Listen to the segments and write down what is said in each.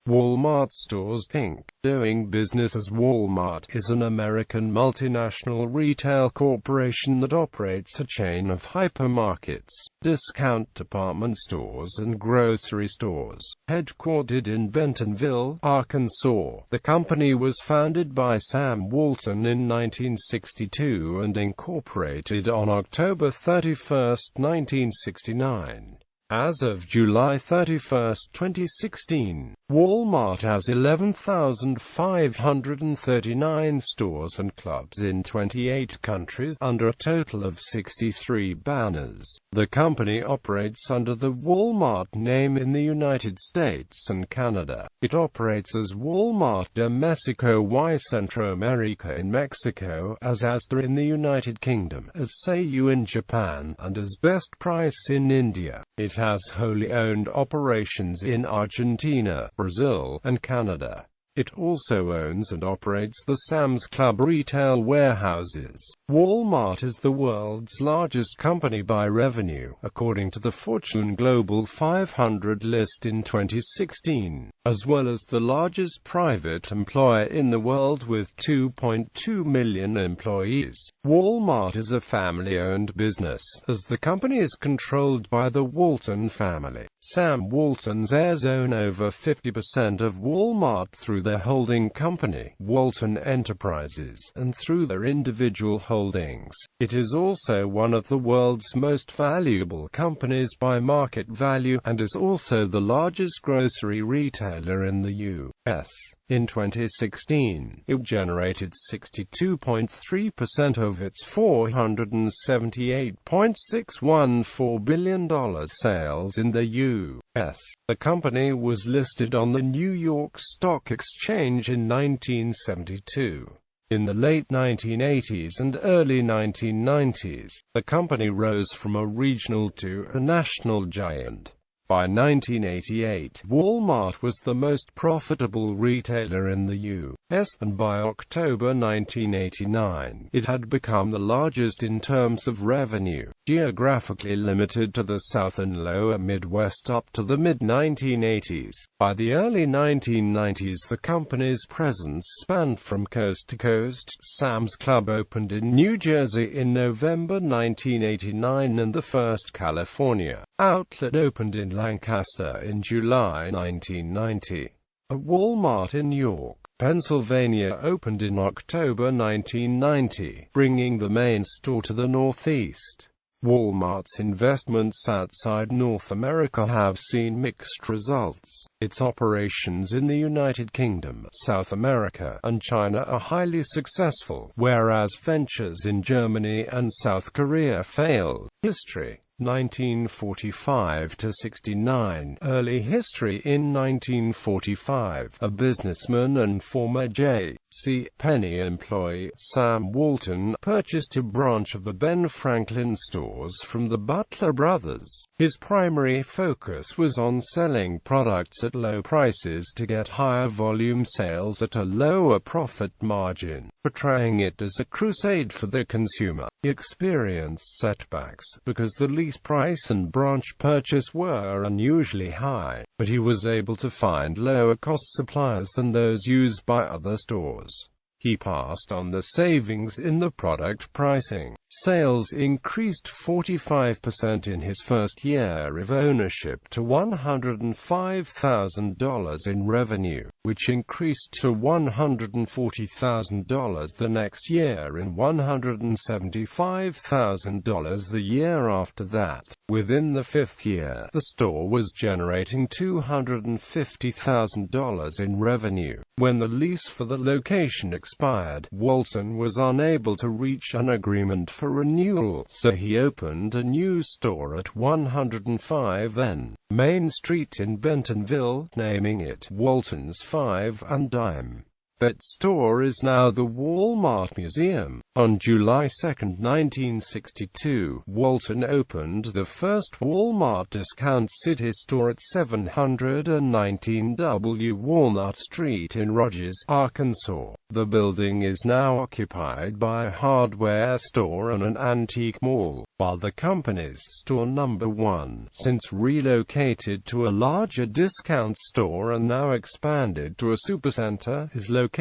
Wal-Mart Stores, Inc., doing business as Wal-Mart, is an American multinational retail corporation that operates a chain of hypermarkets, discount department stores and grocery stores. Headquartered in Bentonville, Arkansas, the company was founded by Sam Walton in 1962 and incorporated on October 31, 1969. As of July 31, 2016, Wal-Mart has 11,539 stores and clubs in 28 countries, under a total of 63 banners. The company operates under the Wal-Mart name in the United States and Canada. It operates as Wal-Mart de Mexico y Centroamérica in Mexico, as Asda in the United Kingdom, as Seiyu in Japan, and as Best Price in India. It has wholly owned operations in Argentina, Brazil, and Canada. It also owns and operates the Sam's Club retail warehouses. Wal-Mart is the world's largest company by revenue, according to the Fortune Global 500 list in 2016, as well as the largest private employer in the world with 2.2 million employees. Wal-Mart is a family-owned business, as the company is controlled by the Walton family. Sam Walton's heirs own over 50% of Wal-Mart through their holding company, Walton Enterprises, and through their individual holdings. It is also one of the world's most valuable companies by market value, and is also the largest grocery retailer in the U.S. In 2016, it generated 62.3% of its $478.614 billion sales in the U.S. The company was listed on the New York Stock Exchange in 1972. In the late 1980s and early 1990s, the company rose from a regional to a national giant. By 1988, Wal-Mart was the most profitable retailer in the U.S., and by October 1989, it had become the largest in terms of revenue. Geographically limited to the South and Lower Midwest up to the mid-1980s, by the early 1990s the company's presence spanned from coast to coast. Sam's Club opened in New Jersey in November 1989 and the first California outlet opened in Lancaster in July 1990. A Wal-Mart in York, Pennsylvania opened in October 1990, bringing the main store to the Northeast. Wal-Mart's investments outside North America have seen mixed results. Its operations in the United Kingdom, South America, and China are highly successful, whereas ventures in Germany and South Korea failed. History: 1945 to 69. Early history: in 1945, a businessman and former J.C. Penney employee, Sam Walton, purchased a branch of the Ben Franklin stores from the Butler brothers. His primary focus was on selling products at low prices to get higher volume sales at a lower profit margin, portraying it as a crusade for the consumer. He experienced setbacks because the lease price and branch purchase were unusually high, but he was able to find lower-cost suppliers than those used by other stores. He passed on the savings in the product pricing. Sales increased 45% in his first year of ownership to $105,000 in revenue, which increased to $140,000 the next year and $175,000 the year after that. Within the fifth year, the store was generating $250,000 in revenue. When the lease for the location expired, Walton was unable to reach an agreement for renewal, so he opened a new store at 105 N Main Street in Bentonville, naming it Walton's 5 and Dime. Its store is now the Wal-Mart Museum. On July 2, 1962, Walton opened the first Wal-Mart discount city store at 719 W Walnut Street in Rogers, Arkansas. The building is now occupied by a hardware store and an antique mall, while the company's store number 1, since relocated to a larger discount store and now expanded to a supercenter, is located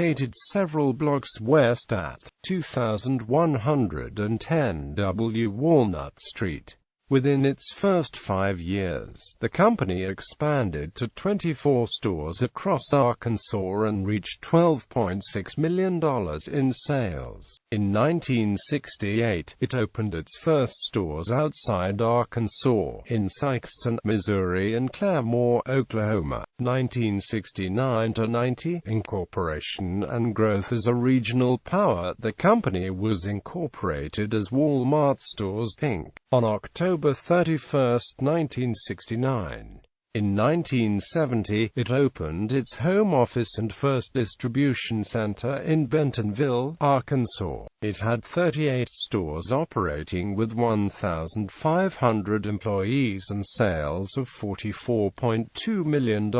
several blocks west at 2110 W Walnut Street. Within its first 5 years, the company expanded to 24 stores across Arkansas and reached $12.6 million in sales. In 1968, it opened its first stores outside Arkansas, in Sikeston, Missouri and Claremore, Oklahoma. 1969–90, incorporation and growth as a regional power, the company was incorporated as Wal-Mart Stores, Inc. on October 31, 1969. In 1970, it opened its home office and first distribution center in Bentonville, Arkansas. It had 38 stores operating with 1,500 employees and sales of $44.2 million.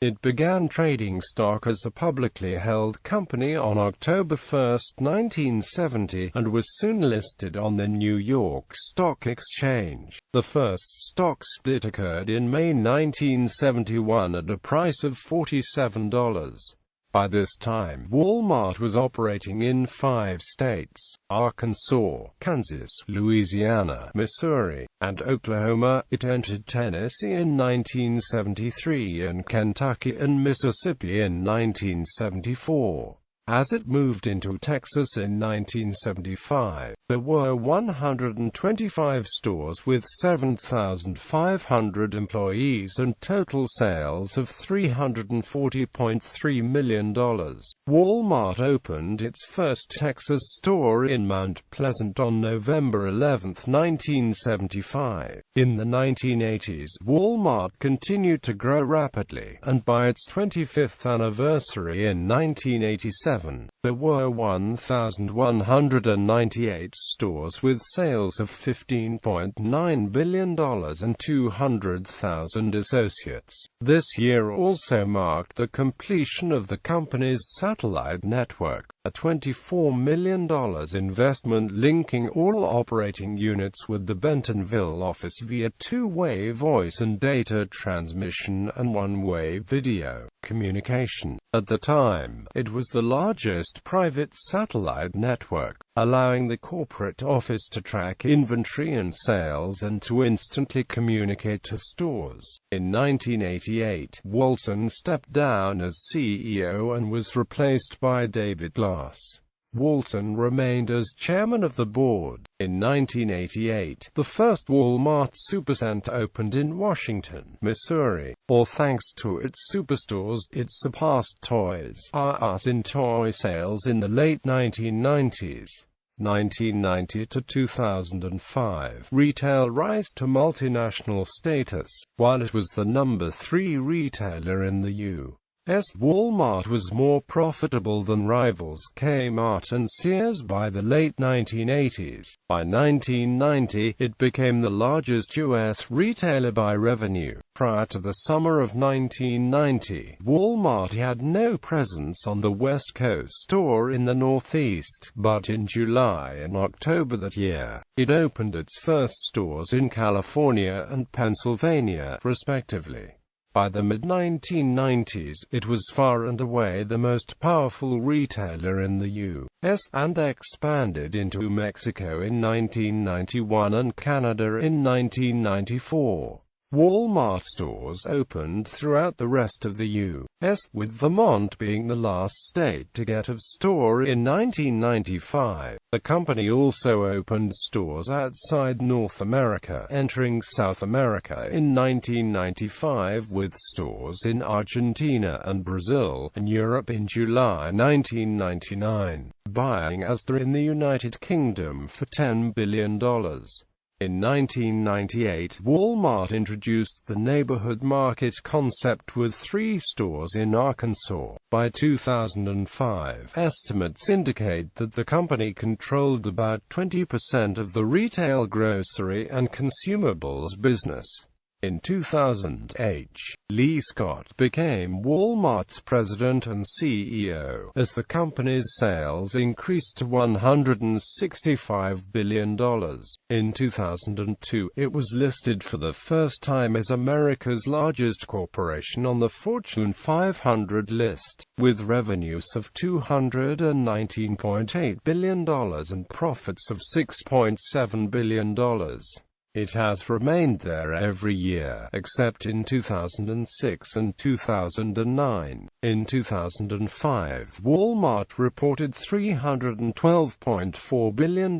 It began trading stock as a publicly held company on October 1, 1970, and was soon listed on the New York Stock Exchange. The first stock split occurred in May 1971 at a price of $47. By this time, Wal-Mart was operating in 5 states: Arkansas, Kansas, Louisiana, Missouri, and Oklahoma. It entered Tennessee in 1973 and Kentucky and Mississippi in 1974. As it moved into Texas in 1975, there were 125 stores with 7,500 employees and total sales of $340.3 million. Wal-Mart opened its first Texas store in Mount Pleasant on November 11, 1975. In the 1980s, Wal-Mart continued to grow rapidly, and by its 25th anniversary in 1987, there were 1,198 stores with sales of $15.9 billion and 200,000 associates. This year also marked the completion of the company's satellite network, a $24 million investment linking all operating units with the Bentonville office via two-way voice and data transmission and one-way video communication. At the time, it was the largest private satellite network, allowing the corporate office to track inventory and sales and to instantly communicate to stores. In 1988, Walton stepped down as CEO and was replaced by David Glass. Walton remained as chairman of the board. In 1988, the first Wal-Mart Supercenter opened in Washington, Missouri. Thanks to its superstores, it surpassed Toys R Us in toy sales in the late 1990s. 1990 to 2005, retail rise to multinational status. While it was the number 3 retailer in the U.S., Wal-Mart was more profitable than rivals Kmart and Sears by the late 1980s. By 1990, it became the largest U.S. retailer by revenue. Prior to the summer of 1990, Wal-Mart had no presence on the West Coast or in the Northeast, but in July and October that year, it opened its first stores in California and Pennsylvania, respectively. By the mid-1990s, it was far and away the most powerful retailer in the U.S., and expanded into Mexico in 1991 and Canada in 1994. Wal-Mart stores opened throughout the rest of the U.S., with Vermont being the last state to get a store in 1995. The company also opened stores outside North America, entering South America in 1995 with stores in Argentina and Brazil, and Europe in July 1999, buying Asda in the United Kingdom for $10 billion. In 1998, Walmart introduced the neighborhood market concept with 3 stores in Arkansas. By 2005, estimates indicate that the company controlled about 20% of the retail grocery and consumables business. In 2008, Lee Scott became Walmart's president and CEO, as the company's sales increased to $165 billion. In 2002, it was listed for the first time as America's largest corporation on the Fortune 500 list, with revenues of $219.8 billion and profits of $6.7 billion. It has remained there every year, except in 2006 and 2009. In 2005, Walmart reported $312.4 billion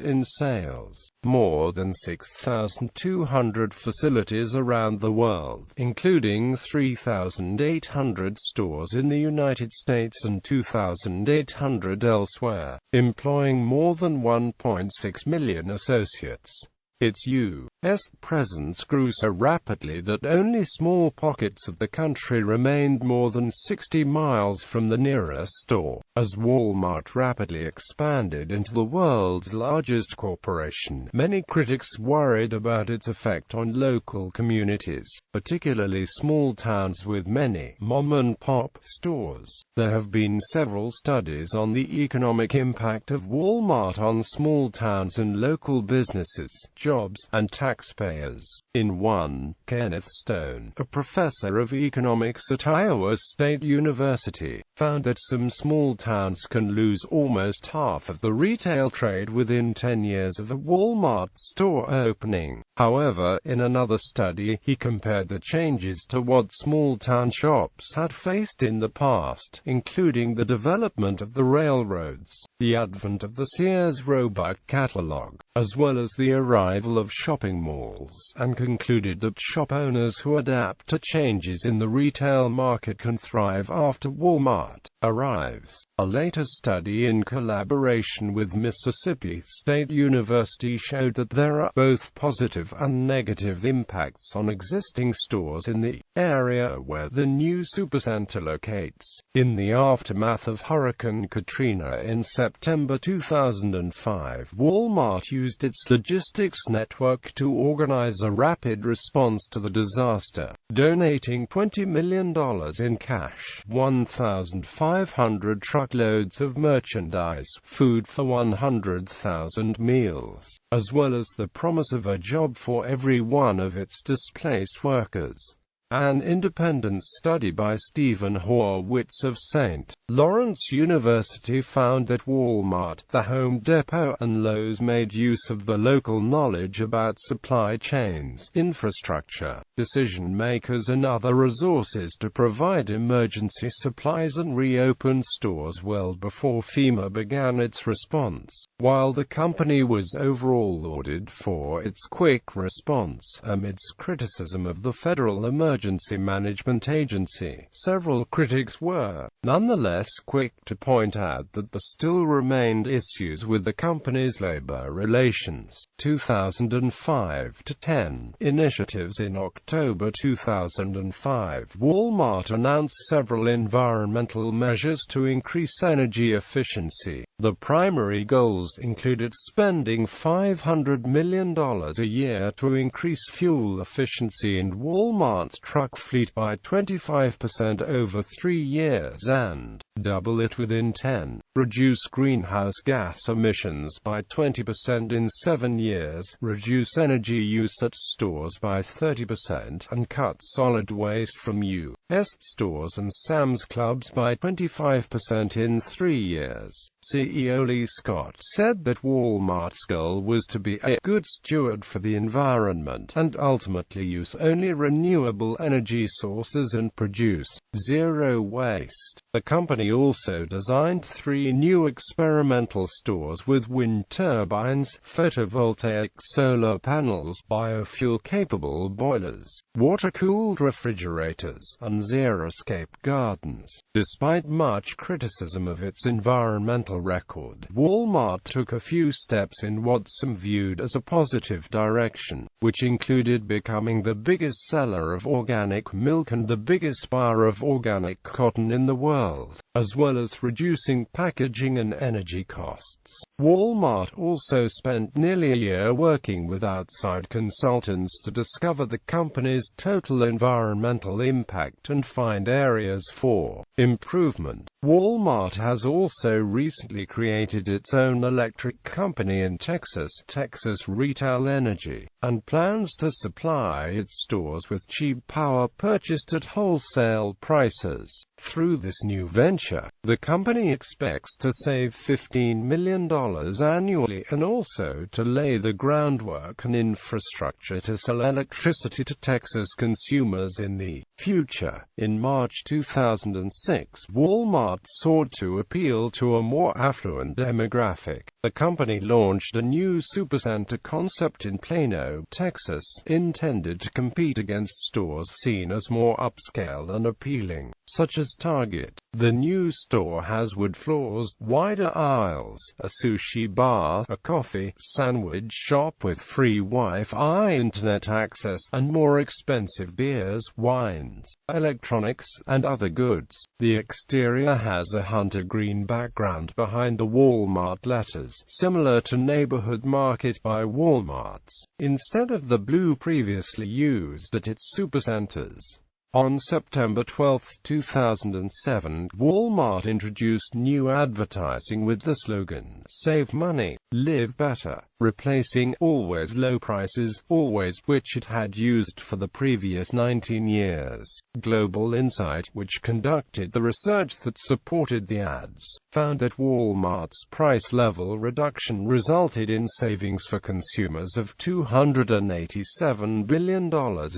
in sales. More than 6,200 facilities around the world, including 3,800 stores in the United States and 2,800 elsewhere, employing more than 1.6 million associates. Its U.S. presence grew so rapidly that only small pockets of the country remained more than 60 miles from the nearest store. As Walmart rapidly expanded into the world's largest corporation, many critics worried about its effect on local communities, particularly small towns with many mom-and-pop stores. There have been several studies on the economic impact of Walmart on small towns and local businesses, jobs, and taxpayers. In one, Kenneth Stone, a professor of economics at Iowa State University, found that some small towns can lose almost half of the retail trade within 10 years of a Walmart store opening. However, in another study, he compared the changes to what small-town shops had faced in the past, including the development of the railroads, the advent of the Sears Roebuck catalog, as well as the arrival of shopping malls, and concluded that shop owners who adapt to changes in the retail market can thrive after Walmart arrives. A later study in collaboration with Mississippi State University showed that there are both positive and negative impacts on existing stores in the area where the new supercenter locates. In the aftermath of Hurricane Katrina in September 2005, Walmart used its logistics network to organize a rapid response to the disaster, donating $20 million in cash, 1,500 truckloads of merchandise, food for 100,000 meals, as well as the promise of a job for every one of its displaced workers. An independent study by Stephen Horwitz of St. Lawrence University found that Walmart, the Home Depot, and Lowe's made use of the local knowledge about supply chains, infrastructure, decision-makers and other resources to provide emergency supplies and reopen stores well before FEMA began its response. While the company was overall lauded for its quick response, amidst criticism of the Federal Emergency Management Agency, several critics were, nonetheless, quick to point out that there still remained issues with the company's labor relations. 2005-10 initiatives. In October 2005, Walmart announced several environmental measures to increase energy efficiency. The primary goals included spending $500 million a year to increase fuel efficiency in Walmart's truck fleet by 25% over 3 years and double it within 10, reduce greenhouse gas emissions by 20% in 7 years, reduce energy use at stores by 30%, and cut solid waste from U.S. stores and Sam's Clubs by 25% in 3 years. CEO Lee Scott said that Walmart's goal was to be a good steward for the environment and ultimately use only renewable energy sources and produce zero waste. The company company also designed 3 new experimental stores with wind turbines, photovoltaic solar panels, biofuel-capable boilers, water-cooled refrigerators, and xeriscape gardens. Despite much criticism of its environmental record, Wal-Mart took a few steps in what some viewed as a positive direction, which included becoming the biggest seller of organic milk and the biggest buyer of organic cotton in the world, as well as reducing packaging and energy costs. Wal-Mart also spent nearly a year working with outside consultants to discover the company's total environmental impact and find areas for improvement. Wal-Mart has also recently created its own electric company in Texas, Texas Retail Energy, and plans to supply its stores with cheap power purchased at wholesale prices. Through this new venture, the company expects to save $15 million annually and also to lay the groundwork and infrastructure to sell electricity to Texas consumers in the future. In March 2006, Wal-Mart sought to appeal to a more affluent demographic. The company launched a new supercenter concept in Plano, Texas, intended to compete against stores seen as more upscale and appealing, such as Target. The new store has wood floors, wider aisles, a sushi bar, a coffee sandwich shop with free Wi-Fi internet access, and more expensive beers, wines, electronics, and other goods. The exterior has a hunter green background behind the Wal-Mart letters, similar to Neighborhood Market by Walmart's, instead of the blue previously used at its supercenters. On September 12, 2007, Wal-Mart introduced new advertising with the slogan, "Save money, live better," replacing "Always low prices, always," which it had used for the previous 19 years. Global Insight, which conducted the research that supported the ads, found that Wal-Mart's price level reduction resulted in savings for consumers of $287 billion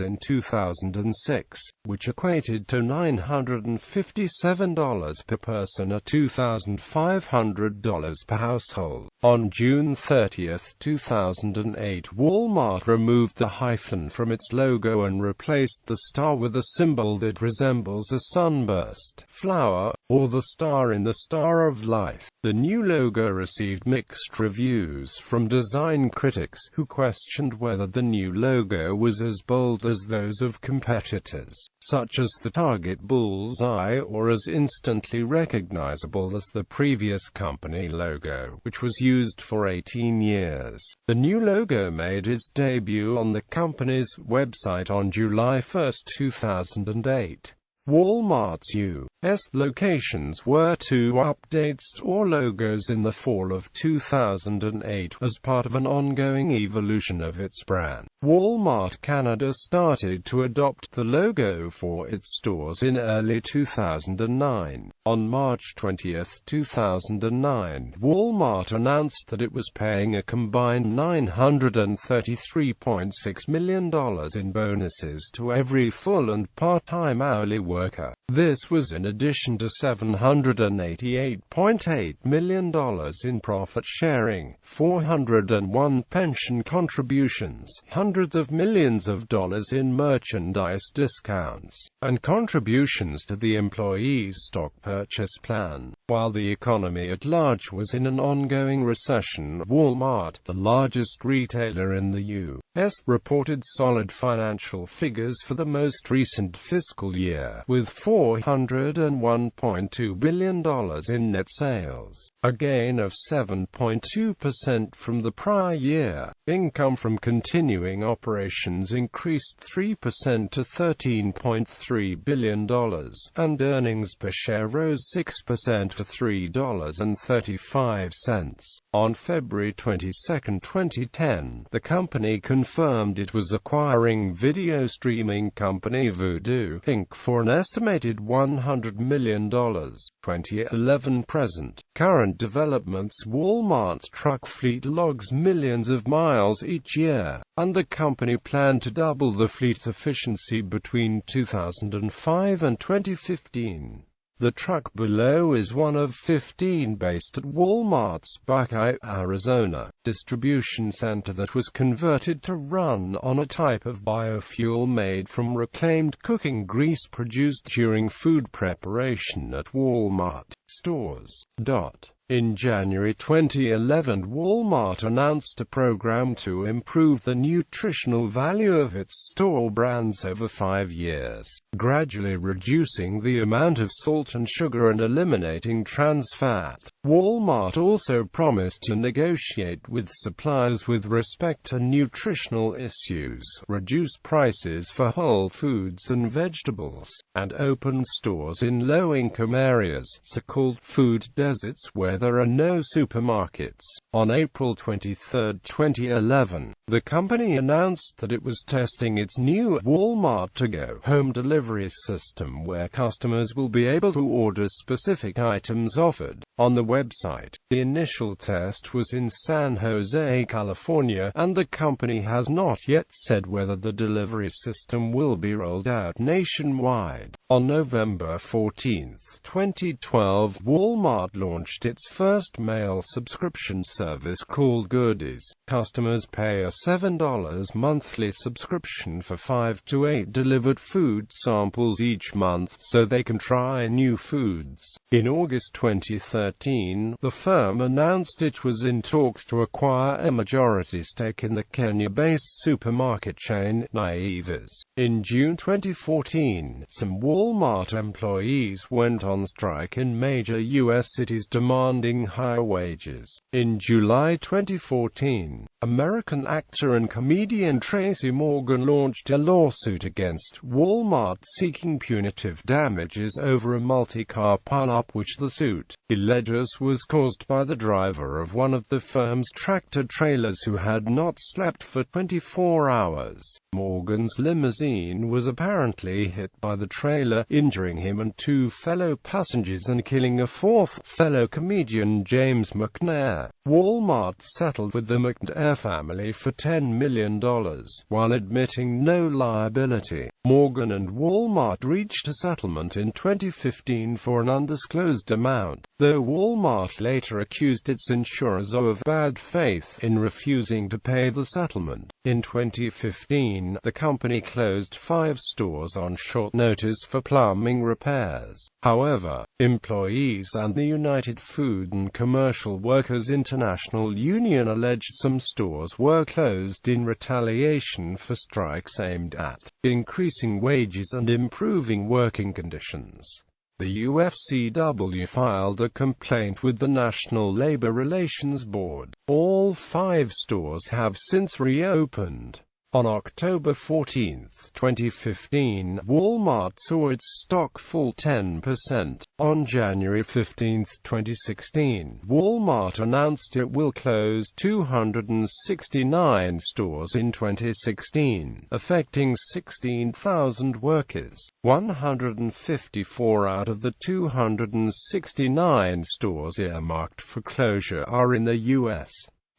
in 2006. Which equated to $957 per person or $2,500 per household. On June 30, 2008, Wal-Mart removed the hyphen from its logo and replaced the star with a symbol that resembles a sunburst, flower, or the star in the Star of Life. The new logo received mixed reviews from design critics, who questioned whether the new logo was as bold as those of competitors, such as the Target bullseye, or as instantly recognizable as the previous company logo, which was used for 18 years. The new logo made its debut on the company's website on July 1, 2008. Wal-Mart's U.S. locations were to update store logos in the fall of 2008 as part of an ongoing evolution of its brand. Wal-Mart Canada started to adopt the logo for its stores in early 2009. On March 20, 2009, Wal-Mart announced that it was paying a combined $933.6 million in bonuses to every full and part-time hourly worker. This was in addition to $788.8 million in profit sharing, 401 pension contributions, hundreds of millions of dollars in merchandise discounts, and contributions to the employees' stock purchase plan. While the economy at large was in an ongoing recession, Wal-Mart, the largest retailer in the U.S., reported solid financial figures for the most recent fiscal year, with $401.2 billion in net sales, a gain of 7.2% from the prior year. Income from continuing operations increased 3% to $13.3 billion, and earnings per share rose 6% to $3.35. On February 22, 2010, the company confirmed it was acquiring video streaming company Vudu, Inc. for an estimated $100 million. 2011 present. Current developments: Wal-Mart's truck fleet logs millions of miles each year, and the company planned to double the fleet's efficiency between 2005 and 2015. The truck below is one of 15 based at Wal-Mart's Buckeye, Arizona, distribution center that was converted to run on a type of biofuel made from reclaimed cooking grease produced during food preparation at Wal-Mart Stores. In January 2011, Wal-Mart announced a program to improve the nutritional value of its store brands over 5 years, gradually reducing the amount of salt and sugar and eliminating trans fat. Wal-Mart also promised to negotiate with suppliers with respect to nutritional issues, reduce prices for whole foods and vegetables, and open stores in low-income areas, so-called food deserts where there are no supermarkets. On April 23, 2011, the company announced that it was testing its new Wal-Mart To Go home delivery system where customers will be able to order specific items offered on the website. The initial test was in San Jose, California, and the company has not yet said whether the delivery system will be rolled out nationwide. On November 14, 2012, Wal-Mart launched its first mail subscription service called Goodies. Customers pay a $7 monthly subscription for 5 to 8 delivered food samples each month, so they can try new foods. In August 2013, the firm announced it was in talks to acquire a majority stake in the Kenya-based supermarket chain, Naivas. In June 2014, some Wal-Mart employees went on strike in major U.S. cities demanding higher wages. In July 2014, American actor and comedian Tracy Morgan launched a lawsuit against Wal-Mart seeking punitive damages over a multi-car pile-up which the suit alleges was caused by the driver of one of the firm's tractor-trailers who had not slept for 24 hours. Morgan's limousine was apparently hit by the trailer, injuring him and 2 fellow passengers and killing a 4th, fellow comedian James McNair. Wal-Mart settled with the McNair family for $10 million, while admitting no liability. Morgan and Wal-Mart reached a settlement in 2015 for an undisclosed amount, though Wal-Mart later accused its insurers of bad faith in refusing to pay the settlement. In 2015, the company closed 5 stores on short notice for plumbing repairs. However, employees and the United Food and Commercial Workers International Union alleged some stores were closed in retaliation for strikes aimed at increasing wages and improving working conditions. The UFCW filed a complaint with the National Labor Relations Board. All 5 stores have since reopened. On October 14, 2015, Wal-Mart saw its stock fall 10%. On January 15, 2016, Wal-Mart announced it will close 269 stores in 2016, affecting 16,000 workers. 154 out of the 269 stores earmarked for closure are in the U.S.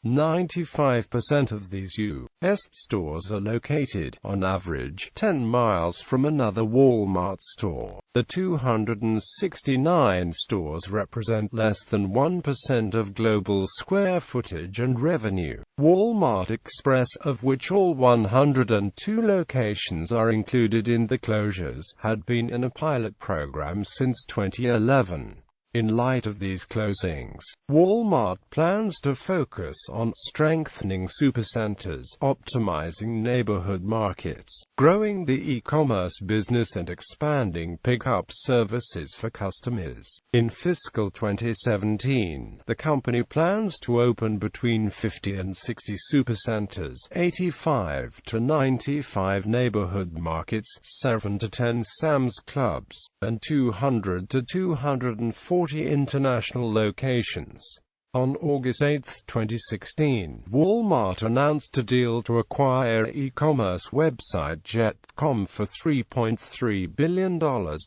95% of these U.S. stores are located, on average, 10 miles from another Wal-Mart store. The 269 stores represent less than 1% of global square footage and revenue. Wal-Mart Express, of which all 102 locations are included in the closures, had been in a pilot program since 2011. In light of these closings, Wal-Mart plans to focus on strengthening supercenters, optimizing neighborhood markets, growing the e-commerce business and expanding pickup services for customers. In fiscal 2017, the company plans to open between 50 and 60 supercenters, 85 to 95 neighborhood markets, 7 to 10 Sam's Clubs, and 200 to 240 international locations. On August 8, 2016, Wal-Mart announced a deal to acquire e-commerce website Jet.com for $3.3 billion.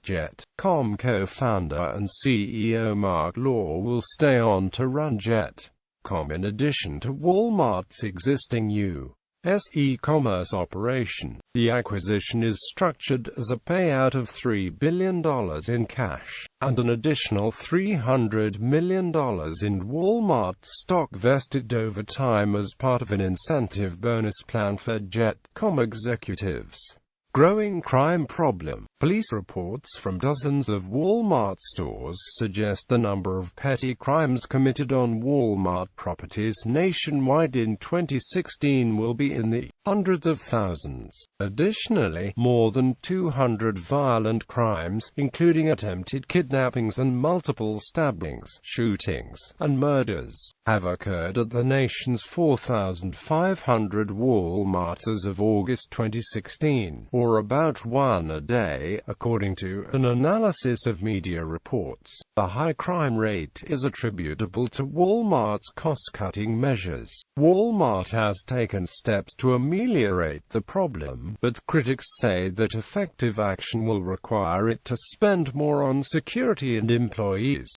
Jet.com co-founder and CEO Mark Law will stay on to run Jet.com in addition to Wal-Mart's existing U. e-commerce operation. The acquisition is structured as a payout of $3 billion in cash, and an additional $300 million in Wal-Mart stock vested over time as part of an incentive bonus plan for Jet.com executives. Growing crime problem. Police reports from dozens of Wal-Mart stores suggest the number of petty crimes committed on Wal-Mart properties nationwide in 2016 will be in the hundreds of thousands. Additionally, more than 200 violent crimes, including attempted kidnappings and multiple stabbings, shootings, and murders, have occurred at the nation's 4,500 Wal-Marts as of August 2016, or about one a day, according to an analysis of media reports. The high crime rate is attributable to Wal-Mart's cost-cutting measures. Wal-Mart has taken steps to ameliorate the problem, but critics say that effective action will require it to spend more on security and employees.